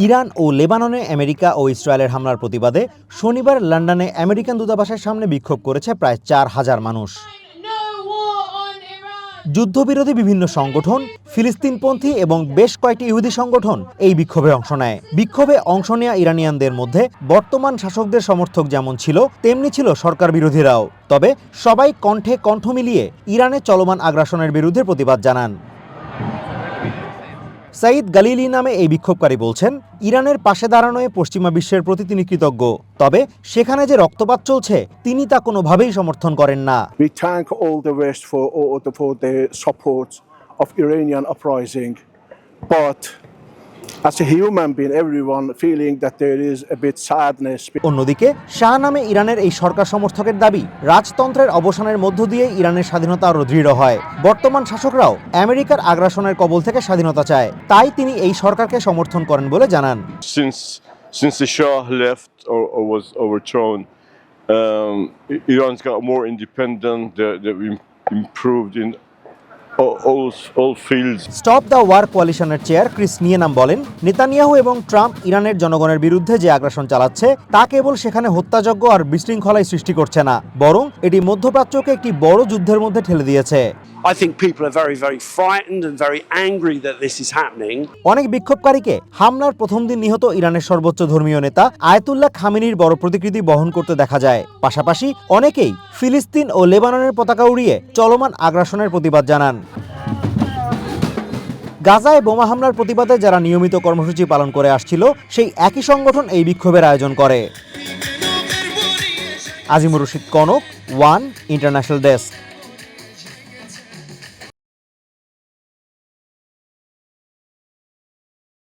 Iran ও লেবাননে America ও ইসরায়েলের হামলার প্রতিবাদে শনিবার লন্ডনে আমেরিকান দূতাবাসের সামনে বিক্ষোভ করেছে প্রায় 4,000 মানুষ। যুদ্ধবিরোধী বিভিন্ন সংগঠন, ফিলিস্তিনপন্থী এবং বেশ কয়েকটি ইহুদি সংগঠন এই বিক্ষোভে অংশ নেয়। বিক্ষোভে অংশ নেওয়া ইরানিয়ানদের মধ্যে বর্তমান শাসকদের সমর্থক যেমন ছিল, তেমনি ছিল সরকার বিরোধীরাও। তবে সবাই কণ্ঠে কণ্ঠ মিলিয়ে ইরানে চলমান আগ্রাসনের বিরুদ্ধে প্রতিবাদ জানান। সাইদ গালিলি নামে এই বিক্ষোভকারী বলছেন, ইরানের পাশে দাঁড়ানোয় পশ্চিমা বিশ্বের প্রতি তিনি কৃতজ্ঞ। তবে সেখানে যে রক্তপাত চলছে তিনি তা কোনোভাবেই সমর্থন করেন না। We thank all the West for the support of Iranian uprising, but as a human being, everyone feeling that there is a bit sadness. অন্যদিকে শাহ নামে ইরানের এই সরকার সমর্থকের দাবি, রাজতন্ত্রের অবসানের মধ্য দিয়ে ইরানের স্বাধীনতা আরও দৃঢ় হয়। বর্তমান শাসকরাও আমেরিকার আগ্রাসনের কবল থেকে স্বাধীনতা চায়, তাই তিনি এই সরকারকে সমর্থন করেন বলে জানান। Since the Shah left or was overthrown, Iran's got more independent. They've improved in all fields. Stop the war কোয়ালিশনের চেয়ার ক্রিস নিয়েনাম বলেন, নেতানিয়াহু এবং ট্রাম্প ইরানের জনগণের বিরুদ্ধে যে আগ্রাসন চালাচ্ছে তা কেবল সেখানে হত্যাযজ্ঞ আর বিশৃঙ্খলাই সৃষ্টি করছে না, বরং এটি মধ্যপ্রাচ্যকে একটি বড় যুদ্ধের মধ্যে ঠেলে দিয়েছে। I think people are very, very frightened and very angry that this is happening. অনেক বিক্ষোভকারীকে হামলার প্রথম দিন নিহত ইরানের সর্বোচ্চ ধর্মীয় নেতা আয়াতুল্লাহ খামেনির বড় প্রতিকৃতি বহন করতে দেখা যায়। পাশাপাশি অনেকেই ফিলিস্তিন ও লেবাননের পতাকা উড়িয়ে চলমান আগ্রাসনের প্রতিবাদ জানান। গাজায় বোমা হামলার প্রতিবাদে যারা নিয়মিত কর্মসূচি পালন করে আসছিল, সেই একই সংগঠন এই বিক্ষোভের আয়োজন করে। Azimur Rashid Kanak, one international desk.